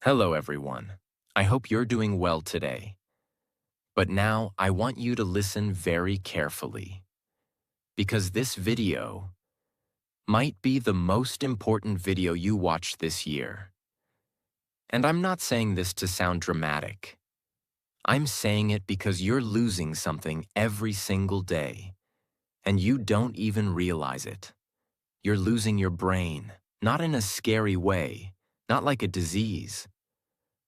Hello, everyone. I hope you're doing well today. But now I want you to listen very carefully because this video might be the most important video you watch this year. And I'm not saying this to sound dramatic. I'm saying it because you're losing something every single day, and you don't even realize it. You're losing your brain, not in a scary way, not like a disease,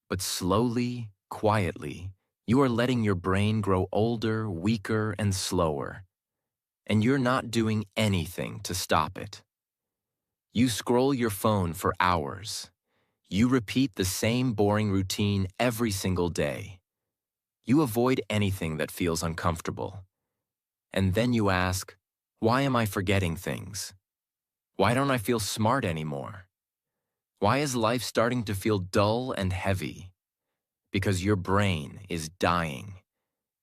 but slowly, quietly, you are letting your brain grow older, weaker, and slower, and you're not doing anything to stop it. You scroll your phone for hours. You repeat the same boring routine every single day. You avoid anything that feels uncomfortable. And then you ask, why am I forgetting things? Why don't I feel smart anymore? Why is life starting to feel dull and heavy? Because your brain is dying.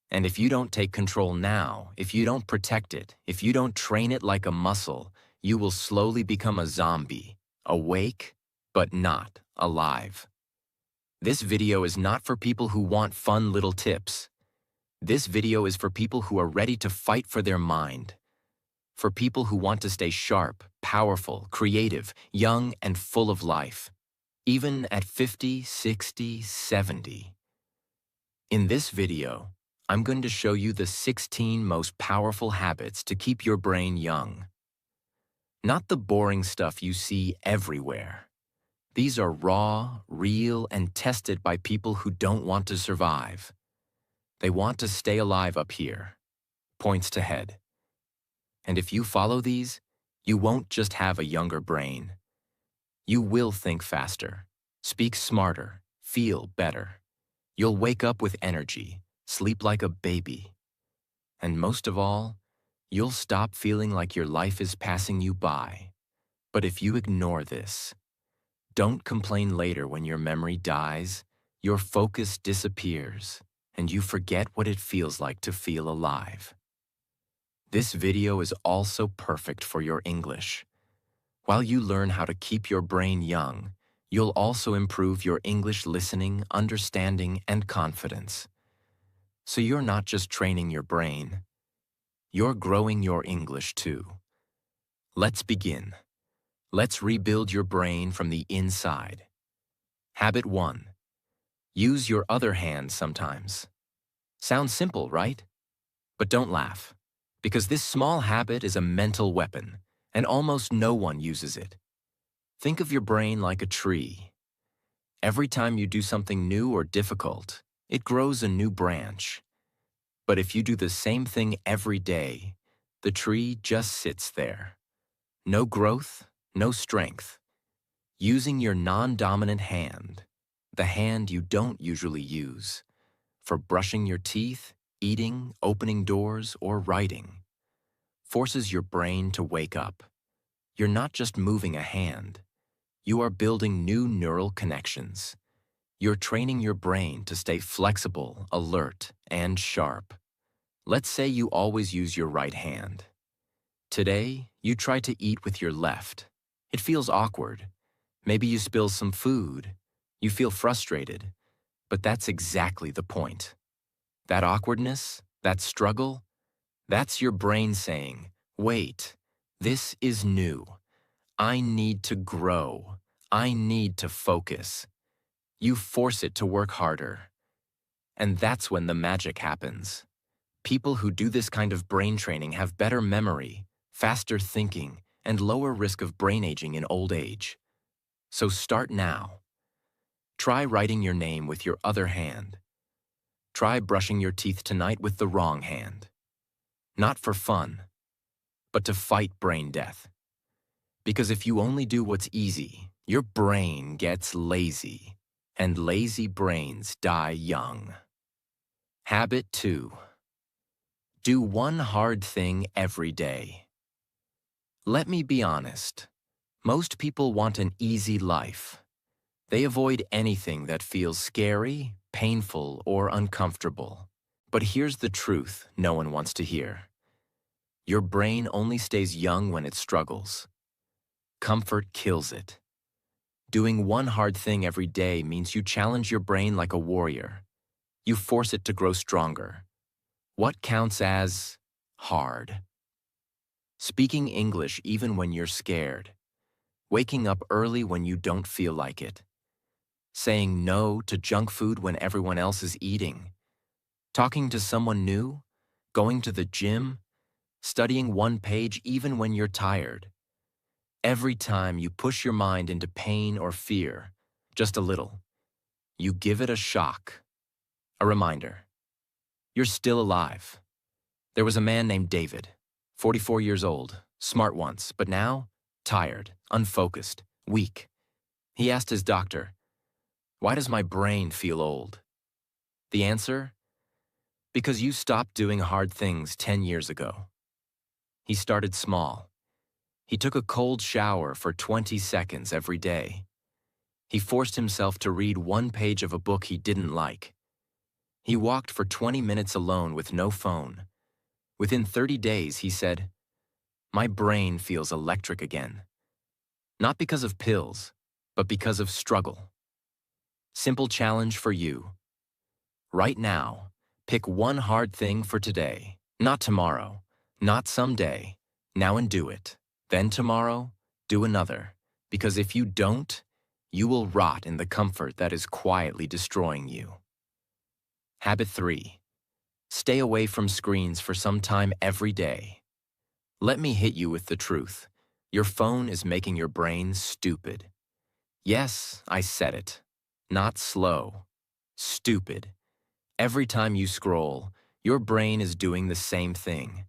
And if you don't take control now, if you don't protect it, if you don't train it like a muscle, you will slowly become a zombie, awake, but not alive. This video is not for people who want fun little tips. This video is for people who are ready to fight for their mind, for people who want to stay sharp, powerful, creative, young, and full of life, even at 50, 60, 70. In this video, I'm going to show you the 16 most powerful habits to keep your brain young. Not the boring stuff you see everywhere. These are raw, real, and tested by people who don't want to survive. They want to stay alive up here. Points to head. And if you follow these, you won't just have a younger brain. You will think faster, speak smarter, feel better. You'll wake up with energy, sleep like a baby. And most of all, you'll stop feeling like your life is passing you by. But if you ignore this, don't complain later when your memory dies, your focus disappears, and you forget what it feels like to feel alive. This video is also perfect for your English. While you learn how to keep your brain young, you'll also improve your English listening, understanding, and confidence. So you're not just training your brain, you're growing your English too. Let's begin. Let's rebuild your brain from the inside. Habit 1. Use your other hand sometimes. Sounds simple, right? But don't laugh, because this small habit is a mental weapon, and almost no one uses it. Think of your brain like a tree. Every time you do something new or difficult, it grows a new branch. But if you do the same thing every day, the tree just sits there. No growth, no strength. Using your non-dominant hand, the hand you don't usually use, for brushing your teeth, eating, opening doors, or writing, forces your brain to wake up. You're not just moving a hand. You are building new neural connections. You're training your brain to stay flexible, alert, and sharp. Let's say you always use your right hand. Today, you try to eat with your left. It feels awkward. Maybe you spill some food. You feel frustrated. But that's exactly the point. That awkwardness, that struggle, that's your brain saying, wait, this is new. I need to grow. I need to focus. You force it to work harder. And that's when the magic happens. People who do this kind of brain training have better memory, faster thinking, and lower risk of brain aging in old age. So start now. Try writing your name with your other hand. Try brushing your teeth tonight with the wrong hand. Not for fun, but to fight brain death. Because if you only do what's easy, your brain gets lazy, and lazy brains die young. Habit 2. Do one hard thing every day. Let me be honest. Most people want an easy life. They avoid anything that feels scary, painful, or uncomfortable. But here's the truth no one wants to hear. Your brain only stays young when it struggles. Comfort kills it. Doing one hard thing every day means you challenge your brain like a warrior. You force it to grow stronger. What counts as hard? Speaking English even when you're scared. Waking up early when you don't feel like it. Saying no to junk food when everyone else is eating. Talking to someone new. Going to the gym. Studying one page even when you're tired. Every time you push your mind into pain or fear, just a little, you give it a shock. A reminder. You're still alive. There was a man named David, 44 years old, smart once, but now tired, unfocused, weak. He asked his doctor, "Why does my brain feel old?" The answer? Because you stopped doing hard things 10 years ago. He started small. He took a cold shower for 20 seconds every day. He forced himself to read one page of a book he didn't like. He walked for 20 minutes alone with no phone. Within 30 days, he said, "My brain feels electric again." Not because of pills, but because of struggle. Simple challenge for you. Right now, pick one hard thing for today, not tomorrow, not someday. Now and do it. Then tomorrow, do another. Because if you don't, you will rot in the comfort that is quietly destroying you. Habit 3. Stay away from screens for some time every day. Let me hit you with the truth. Your phone is making your brain stupid. Yes, I said it. Not slow. Stupid. Every time you scroll, your brain is doing the same thing.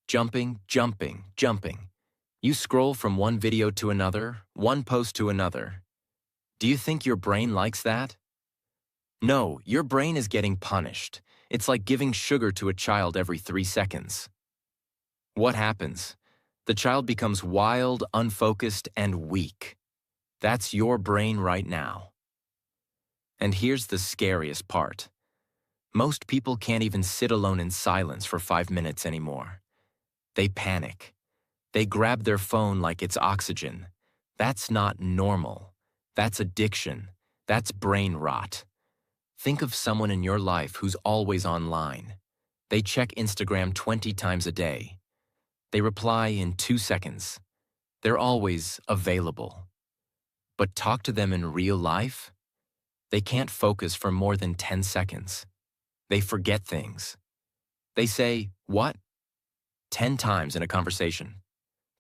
Jumping, jumping, jumping. You scroll from one video to another, one post to another. Do you think your brain likes that? No, your brain is getting punished. It's like giving sugar to a child every 3 seconds. What happens? The child becomes wild, unfocused, and weak. That's your brain right now. And here's the scariest part. Most people can't even sit alone in silence for 5 minutes anymore. They panic. They grab their phone like it's oxygen. That's not normal. That's addiction. That's brain rot. Think of someone in your life who's always online. They check Instagram 20 times a day. They reply in 2 seconds. They're always available. But talk to them in real life? They can't focus for more than 10 seconds. They forget things. They say, "What?" 10 times in a conversation.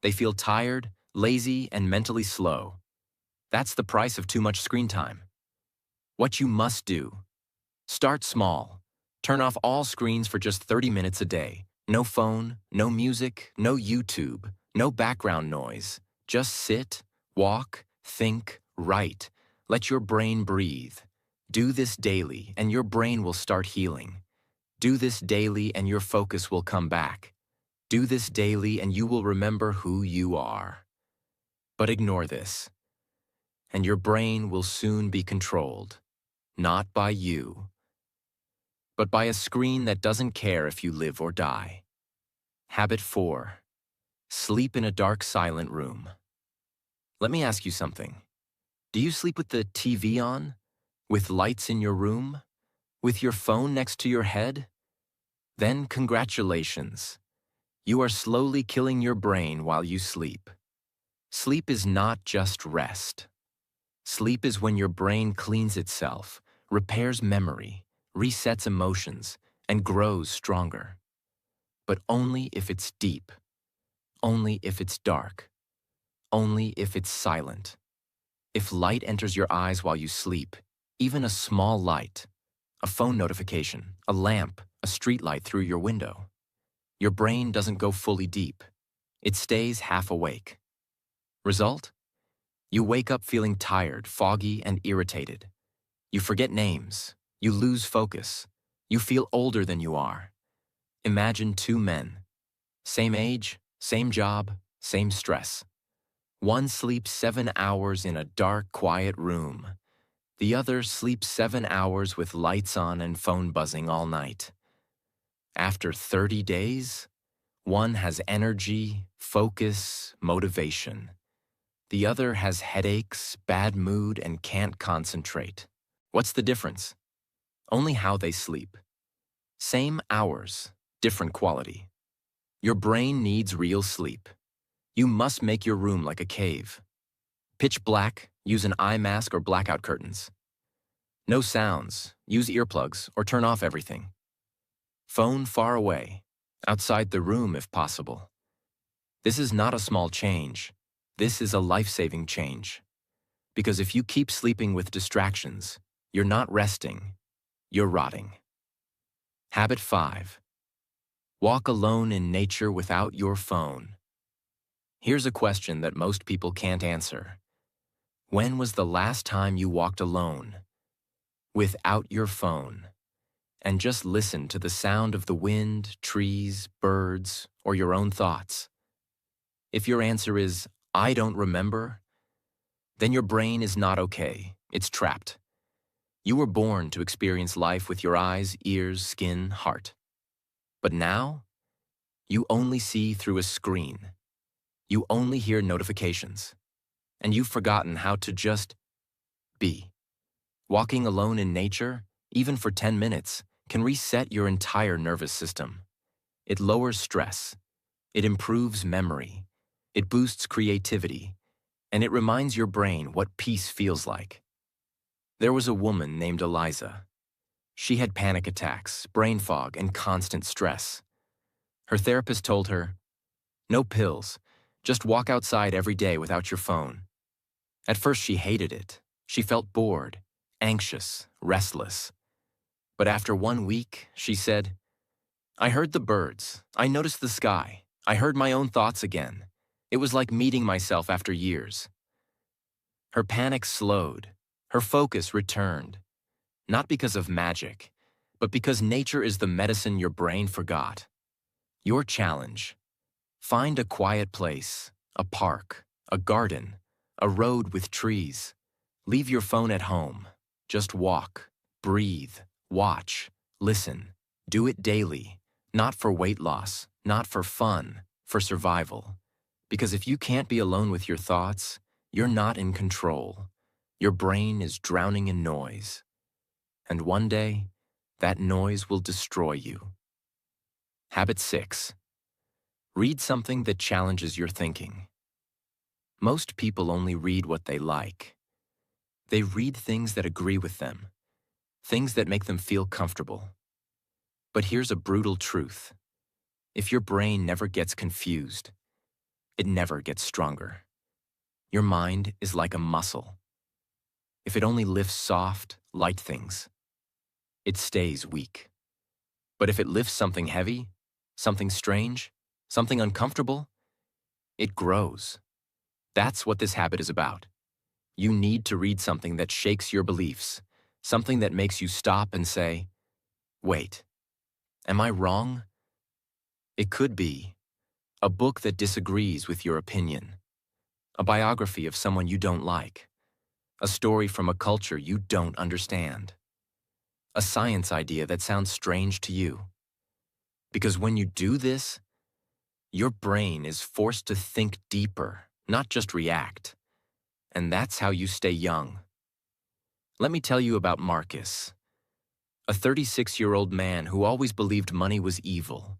They feel tired, lazy, and mentally slow. That's the price of too much screen time. What you must do: start small. Turn off all screens for just 30 minutes a day. No phone, no music, no YouTube, no background noise. Just sit, walk, think, write. Let your brain breathe. Do this daily, and your brain will start healing. Do this daily, and your focus will come back. Do this daily, and you will remember who you are. But ignore this, and your brain will soon be controlled, not by you, but by a screen that doesn't care if you live or die. Habit 4. Sleep in a dark, silent room. Let me ask you something. Do you sleep with the TV on? With lights in your room? With your phone next to your head? Then congratulations. You are slowly killing your brain while you sleep. Sleep is not just rest. Sleep is when your brain cleans itself, repairs memory, resets emotions, and grows stronger. But only if it's deep. Only if it's dark. Only if it's silent. If light enters your eyes while you sleep, even a small light, a phone notification, a lamp, a street light through your window, your brain doesn't go fully deep. It stays half awake. Result? You wake up feeling tired, foggy, and irritated. You forget names. You lose focus. You feel older than you are. Imagine 2 men. Same age, same job, same stress. One sleeps 7 hours in a dark, quiet room. The other sleeps 7 hours with lights on and phone buzzing all night. After 30 days, one has energy, focus, motivation. The other has headaches, bad mood, and can't concentrate. What's the difference? Only how they sleep. Same hours, different quality. Your brain needs real sleep. You must make your room like a cave. Pitch black, use an eye mask or blackout curtains. No sounds, use earplugs or turn off everything. Phone far away, outside the room if possible. This is not a small change. This is a life-saving change. Because if you keep sleeping with distractions, you're not resting, you're rotting. Habit 5. Walk alone in nature without your phone. Here's a question that most people can't answer. When was the last time you walked alone, without your phone, and just listened to the sound of the wind, trees, birds, or your own thoughts? If your answer is, I don't remember, then your brain is not okay. It's trapped. You were born to experience life with your eyes, ears, skin, heart. But now, you only see through a screen. You only hear notifications. And you've forgotten how to just be. Walking alone in nature, even for 10 minutes, can reset your entire nervous system. It lowers stress. It improves memory. It boosts creativity. And it reminds your brain what peace feels like. There was a woman named Eliza. She had panic attacks, brain fog, and constant stress. Her therapist told her, "No pills, just walk outside every day without your phone." At first she hated it. She felt bored, anxious, restless. But after 1 week, she said, "I heard the birds. I noticed the sky. I heard my own thoughts again. It was like meeting myself after years." Her panic slowed. Her focus returned. Not because of magic, but because nature is the medicine your brain forgot. Your challenge: find a quiet place, a park, a garden, a road with trees. Leave your phone at home. Just walk, breathe, watch, listen. Do it daily, not for weight loss, not for fun, for survival. Because if you can't be alone with your thoughts, you're not in control. Your brain is drowning in noise. And one day, that noise will destroy you. Habit 6. Read something that challenges your thinking. Most people only read what they like. They read things that agree with them, things that make them feel comfortable. But here's a brutal truth. If your brain never gets confused, it never gets stronger. Your mind is like a muscle. If it only lifts soft, light things, it stays weak. But if it lifts something heavy, something strange, something uncomfortable, it grows. That's what this habit is about. You need to read something that shakes your beliefs, something that makes you stop and say, "Wait, am I wrong?" It could be a book that disagrees with your opinion, a biography of someone you don't like, a story from a culture you don't understand, a science idea that sounds strange to you. Because when you do this, your brain is forced to think deeper, not just react. And that's how you stay young. Let me tell you about Marcus, a 36-year-old man who always believed money was evil.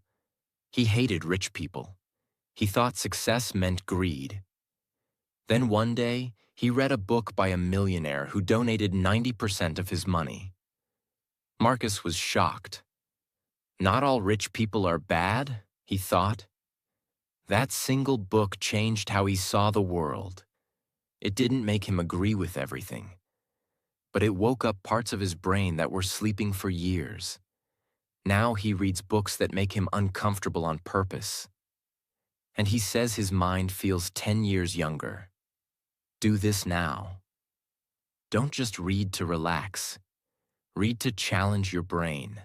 He hated rich people. He thought success meant greed. Then one day, he read a book by a millionaire who donated 90% of his money. Marcus was shocked. Not all rich people are bad, he thought. That single book changed how he saw the world. It didn't make him agree with everything, but it woke up parts of his brain that were sleeping for years. Now he reads books that make him uncomfortable on purpose. And he says his mind feels 10 years younger. Do this now. Don't just read to relax. Read to challenge your brain.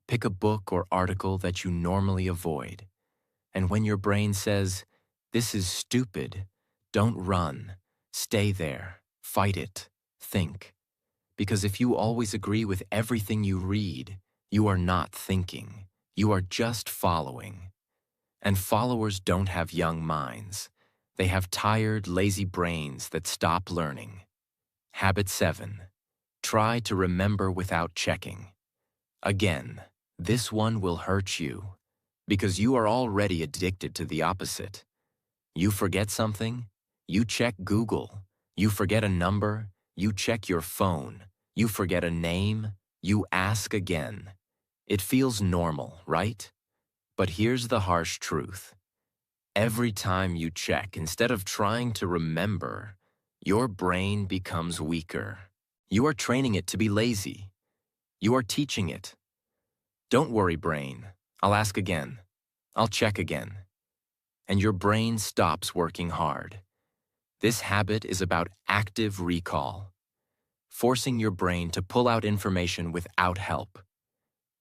Pick a book or article that you normally avoid. And when your brain says, "This is stupid," don't run. Stay there. Fight it. Think. Because if you always agree with everything you read, you are not thinking. You are just following. And followers don't have young minds. They have tired, lazy brains that stop learning. Habit 7. Try to remember without checking. Again, this one will hurt you because you are already addicted to the opposite. You forget something, you check Google. You forget a number, you check your phone. You forget a name, you ask again. It feels normal, right? But here's the harsh truth. Every time you check, instead of trying to remember, your brain becomes weaker. You are training it to be lazy. You are teaching it. Don't worry, brain. I'll ask again. I'll check again. And your brain stops working hard. This habit is about active recall, forcing your brain to pull out information without help.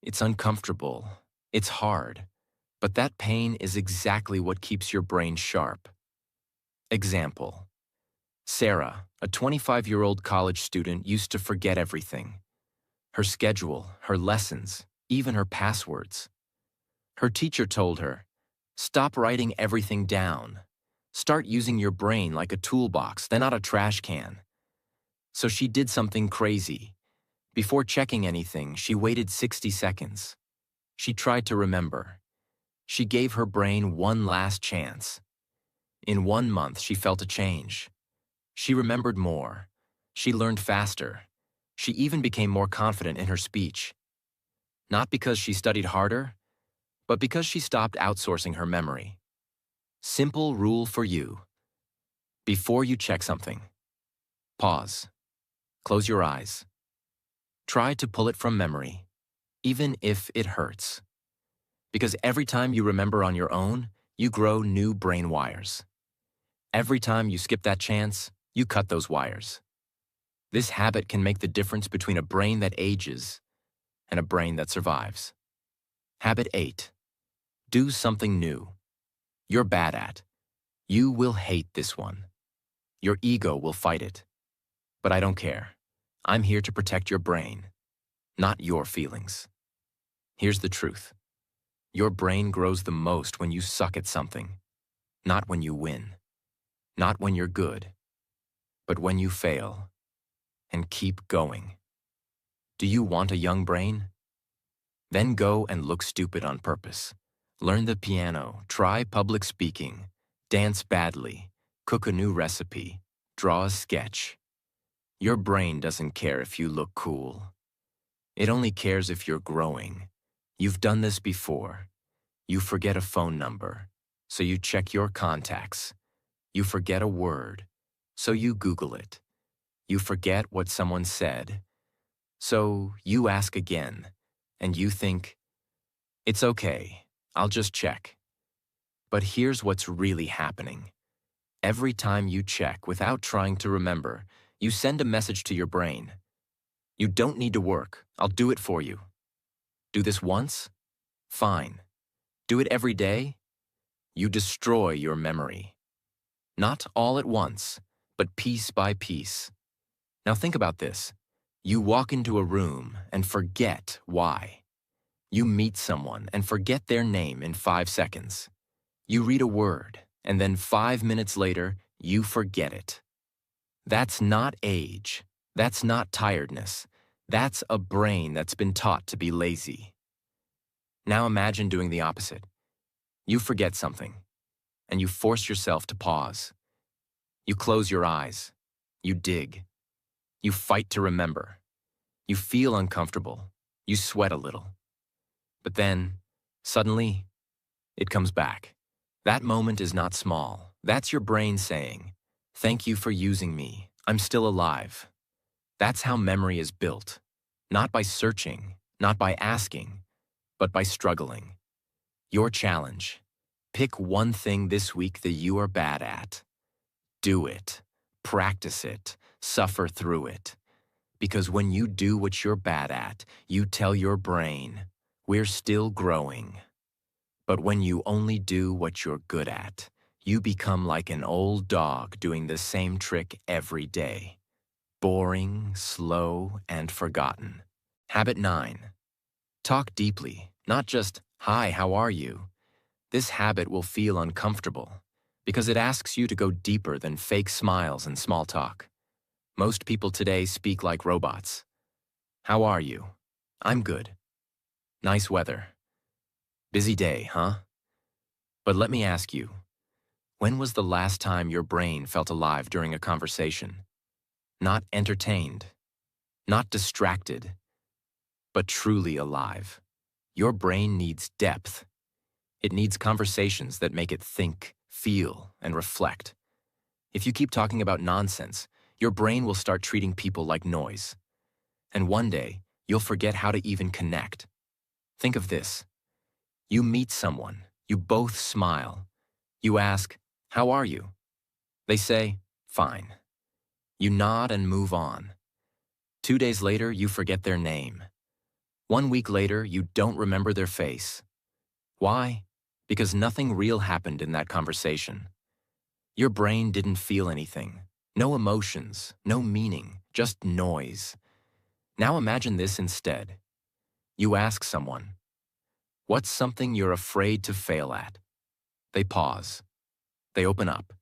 It's uncomfortable. It's hard. But that pain is exactly what keeps your brain sharp. Example. Sarah, a 25-year-old college student, used to forget everything. Her schedule, her lessons, even her passwords. Her teacher told her, "Stop writing everything down. Start using your brain like a toolbox, then not a trash can." So she did something crazy. Before checking anything, she waited 60 seconds. She tried to remember. She gave her brain one last chance. In 1 month, she felt a change. She remembered more. She learned faster. She even became more confident in her speech. Not because she studied harder, but because she stopped outsourcing her memory. Simple rule for you. Before you check something, pause. Close your eyes. Try to pull it from memory, even if it hurts. Because every time you remember on your own, you grow new brain wires. Every time you skip that chance, you cut those wires. This habit can make the difference between a brain that ages and a brain that survives. Habit 8. Do something new. You're bad at. You will hate this one. Your ego will fight it. But I don't care. I'm here to protect your brain, not your feelings. Here's the truth. Your brain grows the most when you suck at something, not when you win, not when you're good, but when you fail. And keep going. Do you want a young brain? Then go and look stupid on purpose. Learn the piano, try public speaking, dance badly, cook a new recipe, draw a sketch. Your brain doesn't care if you look cool. It only cares if you're growing. You've done this before. You forget a phone number, so you check your contacts. You forget a word, so you Google it. You forget what someone said, so you ask again, and you think, "It's okay, I'll just check." But here's what's really happening. Every time you check without trying to remember, you send a message to your brain. You don't need to work, I'll do it for you. Do this once? Fine. Do it every day? You destroy your memory. Not all at once, but piece by piece. Now think about this. You walk into a room and forget why. You meet someone and forget their name in 5 seconds. You read a word, and then 5 minutes later, you forget it. That's not age. That's not tiredness. That's a brain that's been taught to be lazy. Now imagine doing the opposite. You forget something, and you force yourself to pause. You close your eyes. You dig. You fight to remember. You feel uncomfortable. You sweat a little. But then, suddenly, it comes back. That moment is not small. That's your brain saying, "Thank you for using me. I'm still alive." That's how memory is built. Not by searching, not by asking, but by struggling. Your challenge. Pick one thing this week that you are bad at. Do it. Practice it. Suffer through it. Because when you do what you're bad at, you tell your brain, "We're still growing." But when you only do what you're good at, you become like an old dog doing the same trick every day. Boring, slow, and forgotten. Habit 9. Talk deeply, not just, "Hi, how are you?" This habit will feel uncomfortable, because it asks you to go deeper than fake smiles and small talk. Most people today speak like robots. How are you? I'm good. Nice weather. Busy day, huh? But let me ask you, when was the last time your brain felt alive during a conversation? Not entertained, not distracted, but truly alive. Your brain needs depth. It needs conversations that make it think, feel, and reflect. If you keep talking about nonsense, your brain will start treating people like noise. And one day, you'll forget how to even connect. Think of this. You meet someone, you both smile. You ask, "How are you?" They say, "Fine." You nod and move on. 2 days later, you forget their name. 1 week later, you don't remember their face. Why? Because nothing real happened in that conversation. Your brain didn't feel anything. No emotions, no meaning, just noise. Now imagine this instead. You ask someone, "What's something you're afraid to fail at?" They pause. They open up.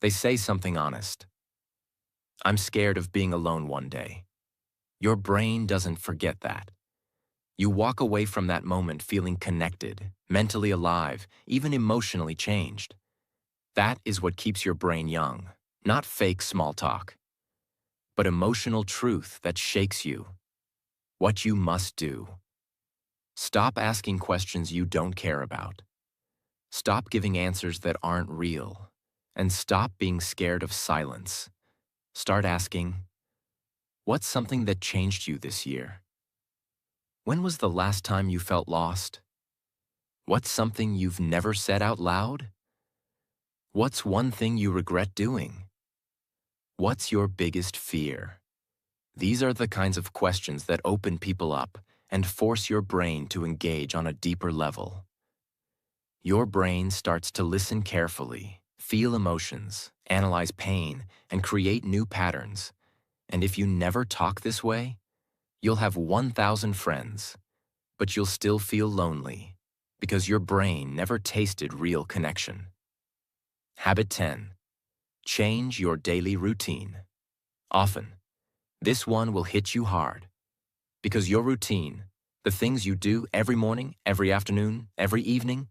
They say something honest. "I'm scared of being alone one day." Your brain doesn't forget that. You walk away from that moment feeling connected, mentally alive, even emotionally changed. That is what keeps your brain young, not fake small talk, but emotional truth that shakes you. What you must do. Stop asking questions you don't care about. Stop giving answers that aren't real. And stop being scared of silence. Start asking, what's something that changed you this year? When was the last time you felt lost? What's something you've never said out loud? What's one thing you regret doing? What's your biggest fear? These are the kinds of questions that open people up and force your brain to engage on a deeper level. Your brain starts to listen carefully, feel emotions, analyze pain, and create new patterns. And if you never talk this way, you'll have 1,000 friends, but you'll still feel lonely because your brain never tasted real connection. Habit 10. Change your daily routine. Often, this one will hit you hard because your routine, the things you do every morning, every afternoon, every evening,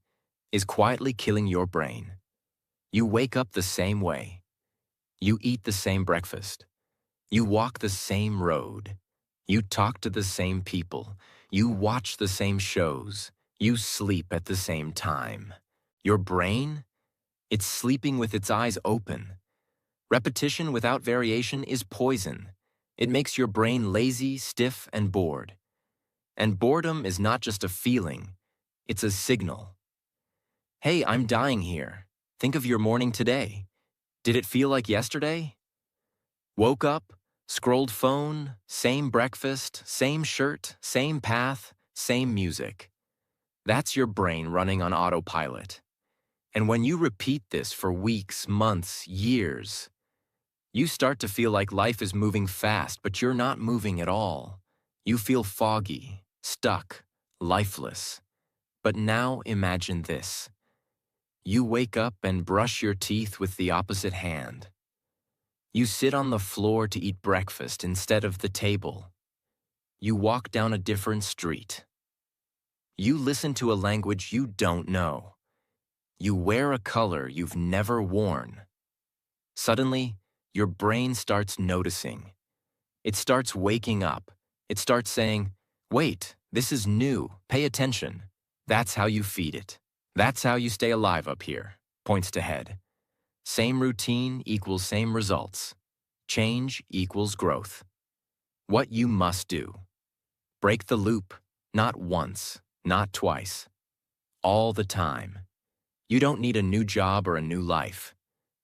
is quietly killing your brain. You wake up the same way. You eat the same breakfast. You walk the same road. You talk to the same people. You watch the same shows. You sleep at the same time. Your brain? It's sleeping with its eyes open. Repetition without variation is poison. It makes your brain lazy, stiff, and bored. And boredom is not just a feeling, it's a signal. Hey, I'm dying here. Think of your morning today. Did it feel like yesterday? Woke up, scrolled phone, same breakfast, same shirt, same path, same music. That's your brain running on autopilot. And when you repeat this for weeks, months, years, you start to feel like life is moving fast, but you're not moving at all. You feel foggy, stuck, lifeless. But now imagine this. You wake up and brush your teeth with the opposite hand. You sit on the floor to eat breakfast instead of the table. You walk down a different street. You listen to a language you don't know. You wear a color you've never worn. Suddenly, your brain starts noticing. It starts waking up. It starts saying, "Wait, this is new. Pay attention." That's how you feed it. That's how you stay alive up here. Points to head. Same routine equals same results. Change equals growth. What you must do. Break the loop, not once, not twice. All the time. You don't need a new job or a new life.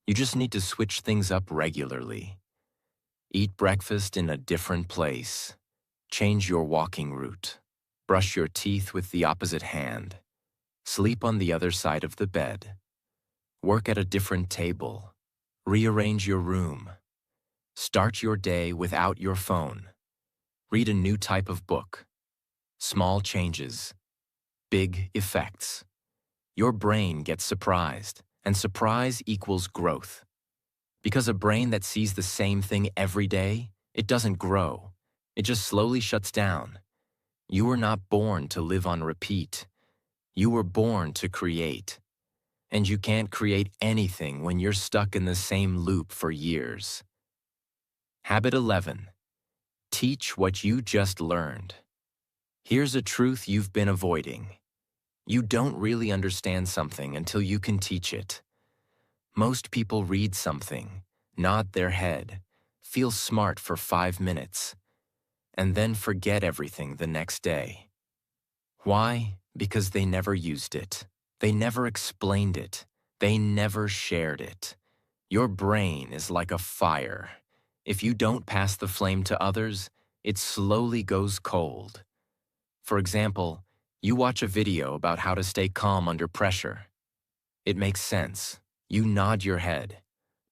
You just need to switch things up regularly. Eat breakfast in a different place. Change your walking route. Brush your teeth with the opposite hand. Sleep on the other side of the bed. Work at a different table. Rearrange your room. Start your day without your phone. Read a new type of book. Small changes. Big effects. Your brain gets surprised, And surprise equals growth. Because a brain that sees the same thing every day, it doesn't grow. It just slowly shuts down. You were not born to live on repeat. You were born to create. And you can't create anything when you're stuck in the same loop for years. Habit 11. Teach what you just learned. Here's a truth you've been avoiding. You don't really understand something until you can teach it. Most people read something, nod their head, feel smart for 5 minutes, and then forget everything the next day. Why? Because they never used it. They never explained it. They never shared it. Your brain is like a fire. If you don't pass the flame to others, it slowly goes cold. For example, you watch a video about how to stay calm under pressure. It makes sense. You nod your head.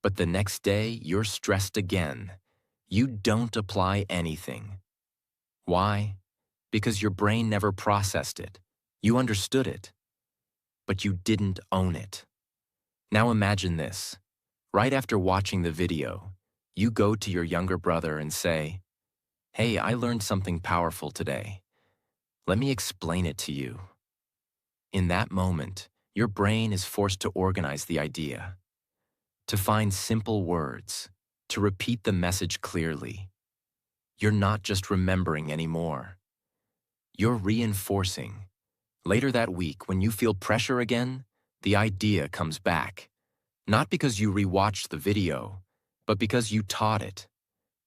But the next day, you're stressed again. You don't apply anything. Why? Because your brain never processed it. You understood it, but you didn't own it. Now imagine this. Right after watching the video, you go to your younger brother and say, "Hey, I learned something powerful today. Let me explain it to you." In that moment, your brain is forced to organize the idea, to find simple words, to repeat the message clearly. You're not just remembering anymore. You're reinforcing. Later that week, when you feel pressure again, the idea comes back. Not because you rewatched the video, but because you taught it.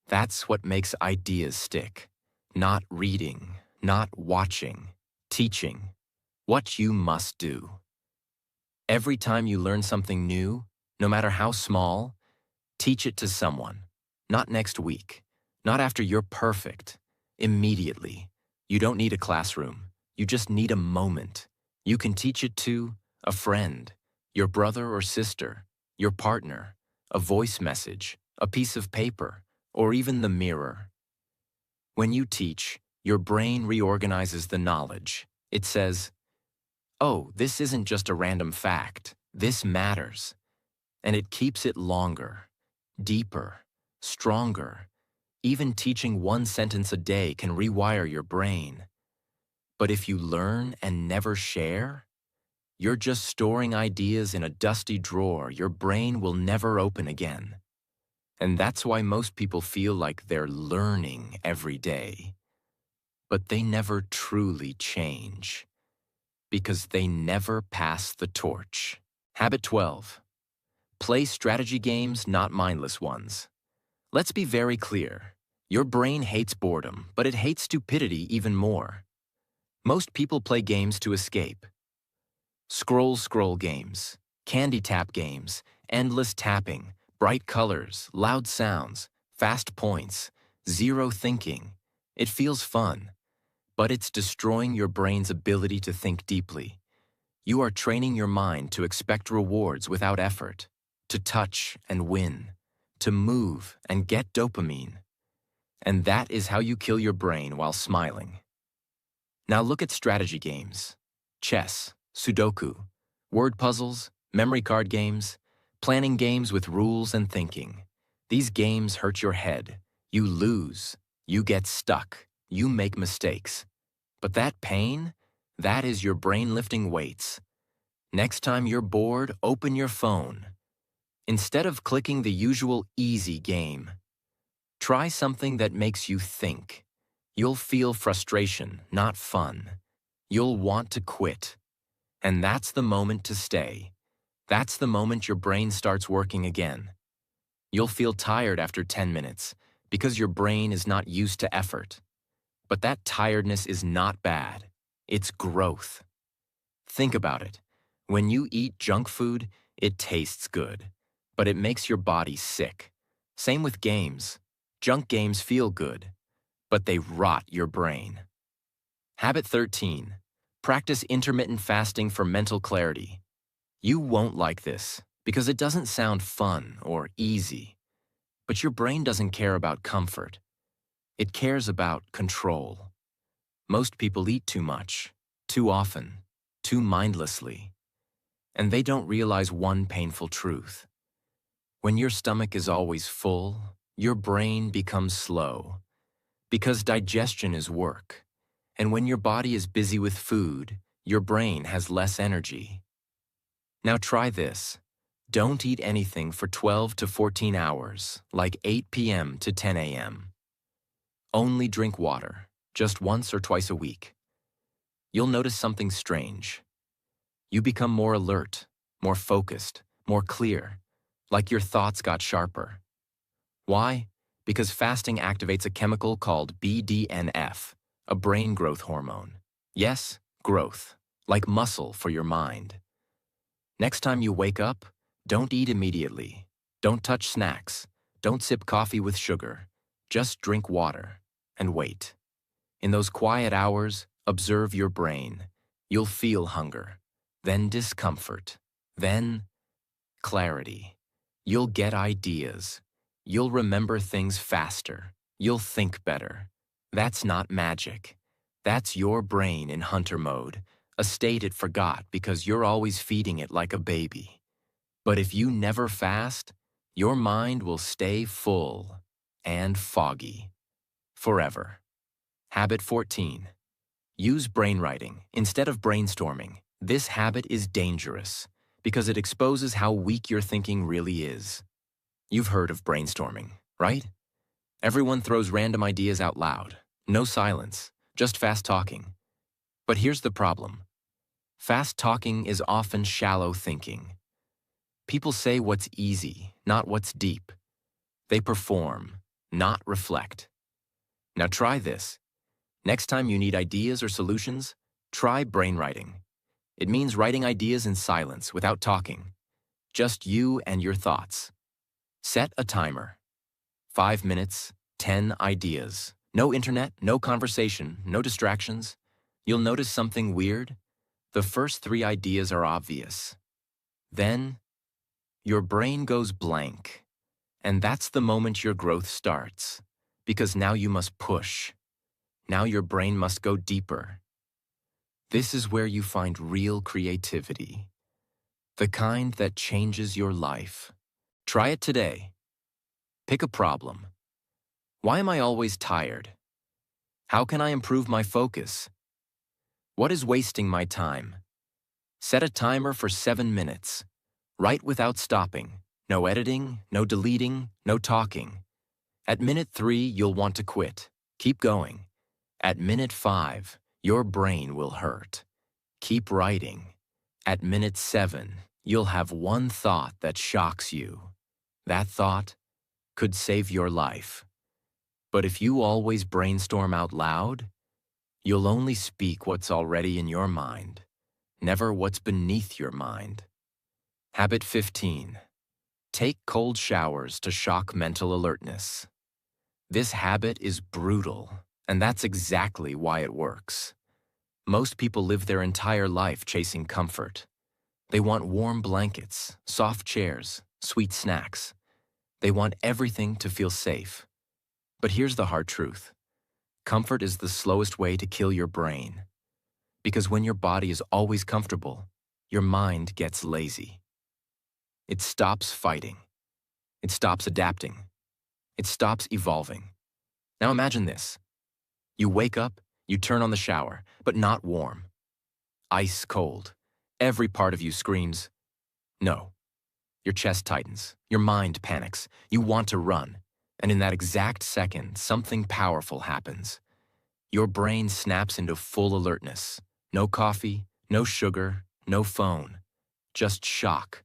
That's what makes ideas stick. Not reading, not watching, teaching. What you must do. Every time you learn something new, no matter how small, teach it to someone. Not next week, not after you're perfect. Immediately. You don't need a classroom. You just need a moment. You can teach it to a friend, your brother or sister, your partner, a voice message, a piece of paper, or even the mirror. When you teach, your brain reorganizes the knowledge. It says, "Oh, this isn't just a random fact. This matters." And it keeps it longer, deeper, stronger. Even teaching one sentence a day can rewire your brain. But if you learn and never share, you're just storing ideas in a dusty drawer your brain will never open again. And that's why most people feel like they're learning every day. But they never truly change, because they never pass the torch. Habit 12. Play strategy games, not mindless ones. Let's be very clear. Your brain hates boredom, but it hates stupidity even more. Most people play games to escape. Scroll games, candy tap games, endless tapping, bright colors, loud sounds, fast points, zero thinking. It feels fun, but it's destroying your brain's ability to think deeply. You are training your mind to expect rewards without effort, to touch and win, to move and get dopamine. And that is how you kill your brain while smiling. Now look at strategy games. Chess, Sudoku, word puzzles, memory card games, planning games with rules and thinking. These games hurt your head. You lose. You get stuck. You make mistakes. But that pain, that is your brain lifting weights. Next time you're bored, open your phone. Instead of clicking the usual easy game, try something that makes you think. You'll feel frustration, not fun. You'll want to quit. And that's the moment to stay. That's the moment your brain starts working again. You'll feel tired after 10 minutes because your brain is not used to effort. But that tiredness is not bad. It's growth. Think about it. When you eat junk food, it tastes good, but it makes your body sick. Same with games. Junk games feel good, but they rot your brain. Habit 13. Practice intermittent fasting for mental clarity. You won't like this because it doesn't sound fun or easy. But your brain doesn't care about comfort. It cares about control. Most people eat too much, too often, too mindlessly. and they don't realize one painful truth. When your stomach is always full, your brain becomes slow, because digestion is work. And when your body is busy with food, your brain has less energy. Now try this. Don't eat anything for 12 to 14 hours, like 8 p.m. to 10 a.m. Only drink water, just once or twice a week. You'll notice something strange. You become more alert, more focused, more clear, like your thoughts got sharper. Why? Because fasting activates a chemical called BDNF, a brain growth hormone. Yes, growth, like muscle for your mind. Next time you wake up, don't eat immediately. Don't touch snacks. Don't sip coffee with sugar. Just drink water and wait. In those quiet hours, observe your brain. You'll feel hunger, then discomfort, then clarity. You'll get ideas. You'll remember things faster. You'll think better. That's not magic. That's your brain in hunter mode, a state it forgot because you're always feeding it like a baby. But if you never fast, your mind will stay full and foggy forever. Habit 14. Use brainwriting instead of brainstorming. This habit is dangerous because it exposes how weak your thinking really is. You've heard of brainstorming, right? Everyone throws random ideas out loud. No silence, just fast talking. But here's the problem. Fast talking is often shallow thinking. People say what's easy, not what's deep. They perform, not reflect. Now try this. Next time you need ideas or solutions, try brainwriting. It means writing ideas in silence without talking. Just you and your thoughts. Set a timer. 5 minutes, 10 ideas. No internet, no conversation, no distractions. You'll notice something weird. The first 3 ideas are obvious. Then, your brain goes blank. And that's the moment your growth starts. Because now you must push. Now your brain must go deeper. This is where you find real creativity. The kind that changes your life. Try it today. Pick a problem. Why am I always tired? How can I improve my focus? What is wasting my time? Set a timer for 7 minutes. Write without stopping. No editing, no deleting, no talking. At minute 3, you'll want to quit. Keep going. At minute 5, your brain will hurt. Keep writing. At minute 7, you'll have one thought that shocks you. That thought could save your life. But if you always brainstorm out loud, you'll only speak what's already in your mind, never what's beneath your mind. Habit 15. Take cold showers to shock mental alertness. This habit is brutal, and that's exactly why it works. Most people live their entire life chasing comfort. They want warm blankets, soft chairs, sweet snacks. They want everything to feel safe. But here's the hard truth. Comfort is the slowest way to kill your brain. Because when your body is always comfortable, your mind gets lazy. It stops fighting. It stops adapting. It stops evolving. Now imagine this. You wake up, you turn on the shower, but not warm. Ice cold. Every part of you screams, no. Your chest tightens. Your mind panics. You want to run. And in that exact second, something powerful happens. Your brain snaps into full alertness. No coffee, no sugar, no phone. Just shock.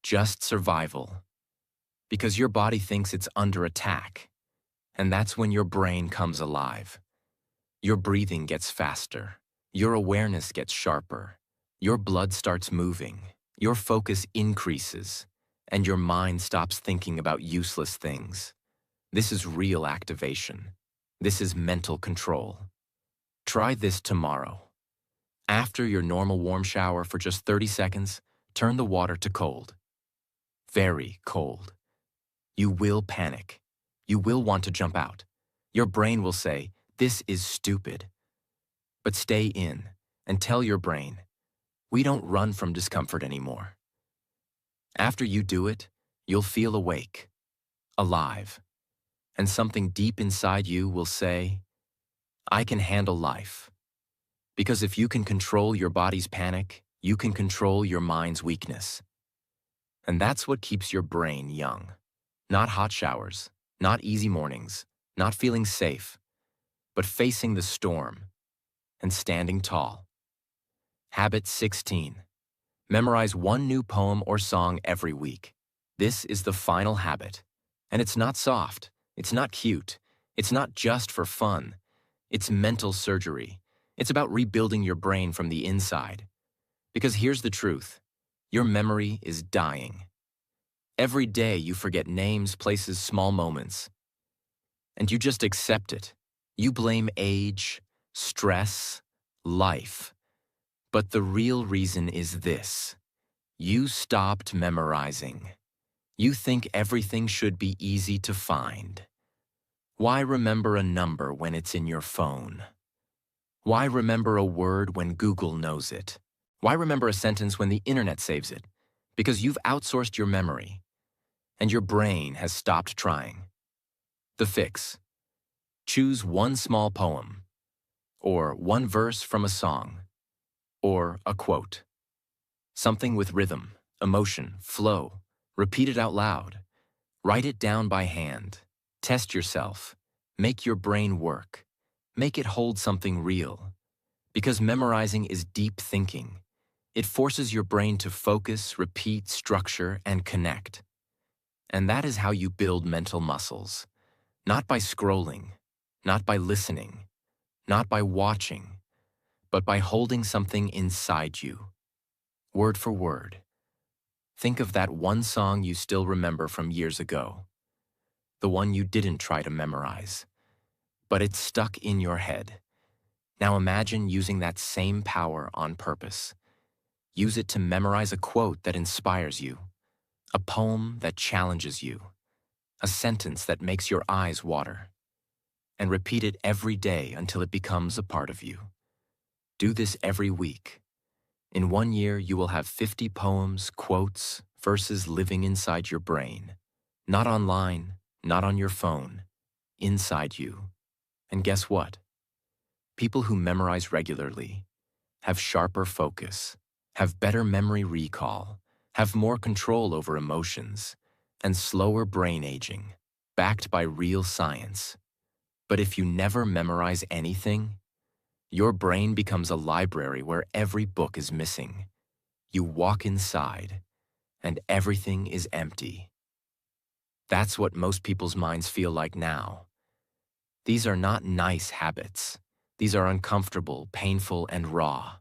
Just survival. Because your body thinks it's under attack. And that's when your brain comes alive. Your breathing gets faster. Your awareness gets sharper. Your blood starts moving. Your focus increases. And your mind stops thinking about useless things. This is real activation. This is mental control. Try this tomorrow. After your normal warm shower for just 30 seconds, turn the water to cold. Very cold. You will panic. You will want to jump out. Your brain will say, this is stupid. But stay in and tell your brain, We don't run from discomfort anymore. After you do it, you'll feel awake, alive, and something deep inside you will say, I can handle life. Because if you can control your body's panic, you can control your mind's weakness. And that's what keeps your brain young. Not hot showers, not easy mornings, not feeling safe, but facing the storm and standing tall. Habit 16. Memorize one new poem or song every week. This is the final habit. And it's not soft. It's not cute. It's not just for fun. It's mental surgery. It's about rebuilding your brain from the inside. Because here's the truth. Your memory is dying. Every day you forget names, places, small moments. And you just accept it. You blame age, stress, life. But the real reason is this. You stopped memorizing. You think everything should be easy to find. Why remember a number when it's in your phone? Why remember a word when Google knows it? Why remember a sentence when the internet saves it? Because you've outsourced your memory, and your brain has stopped trying. The fix. Choose one small poem, or one verse from a song, or a quote. Something with rhythm, emotion, flow. Repeat it out loud. Write it down by hand. Test yourself. Make your brain work. Make it hold something real. Because memorizing is deep thinking. It forces your brain to focus, repeat, structure, and connect. And that is how you build mental muscles. Not by scrolling, not by listening, not by watching, but by holding something inside you. Word for word. Think of that one song you still remember from years ago. The one you didn't try to memorize, but it's stuck in your head. Now imagine using that same power on purpose. Use it to memorize a quote that inspires you, a poem that challenges you, a sentence that makes your eyes water. And repeat it every day until it becomes a part of you. Do this every week. In 1 year, you will have 50 poems, quotes, verses living inside your brain. Not online, not on your phone, inside you. And guess what? People who memorize regularly have sharper focus, have better memory recall, have more control over emotions, and slower brain aging, backed by real science. But if you never memorize anything, your brain becomes a library where every book is missing. You walk inside, and everything is empty. That's what most people's minds feel like now. These are not nice habits. These are uncomfortable, painful, and raw.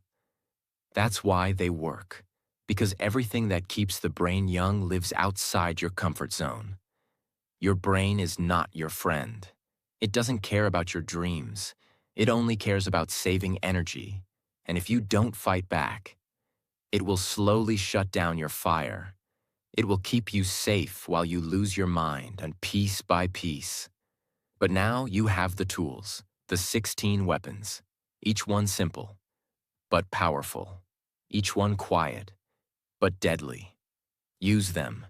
That's why they work, because everything that keeps the brain young lives outside your comfort zone. Your brain is not your friend. It doesn't care about your dreams. It only cares about saving energy. And if you don't fight back, it will slowly shut down your fire. It will keep you safe while you lose your mind, and piece by piece. But now you have the tools, the 16 weapons, each one simple, but powerful, each one quiet, but deadly. Use them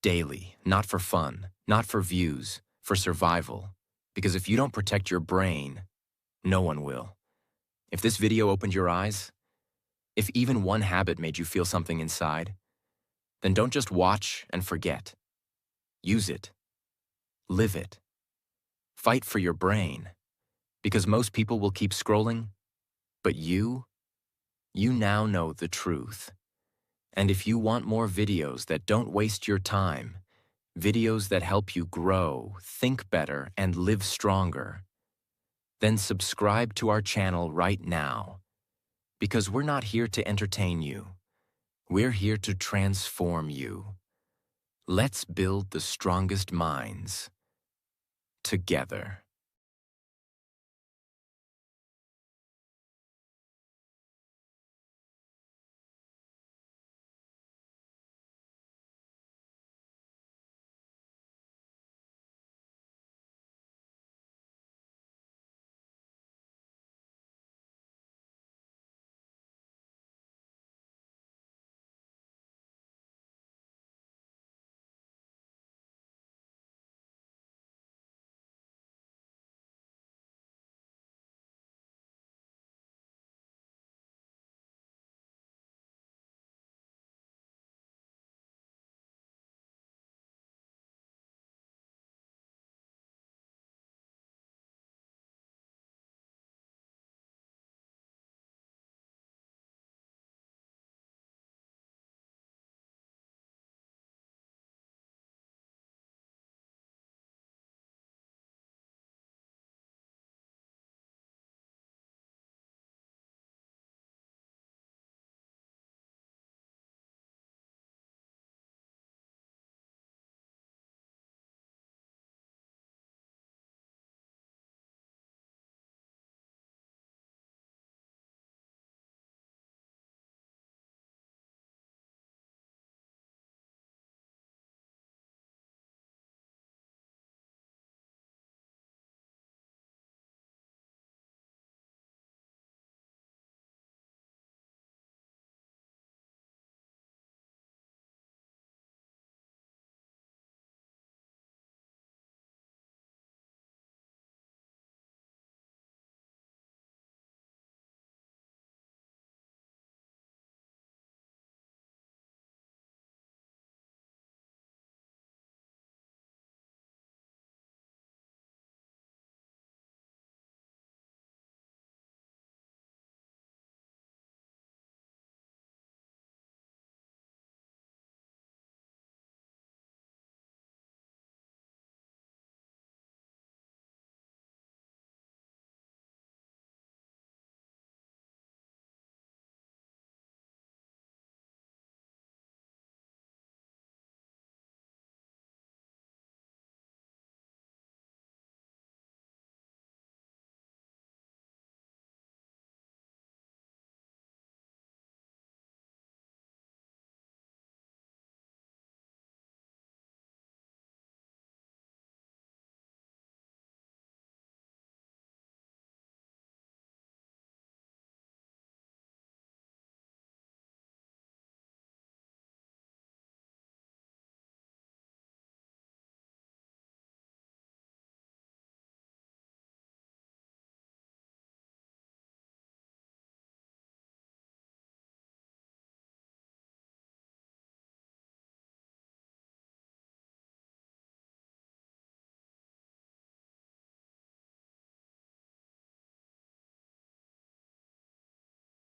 daily, not for fun, not for views, for survival. Because if you don't protect your brain, no one will. If this video opened your eyes, if even one habit made you feel something inside, then don't just watch and forget. Use it. Live it. Fight for your brain. Because most people will keep scrolling, but you now know the truth. And if you want more videos that don't waste your time, videos that help you grow, think better, and live stronger, then subscribe to our channel right now. Because we're not here to entertain you. We're here to transform you. Let's build the strongest minds together.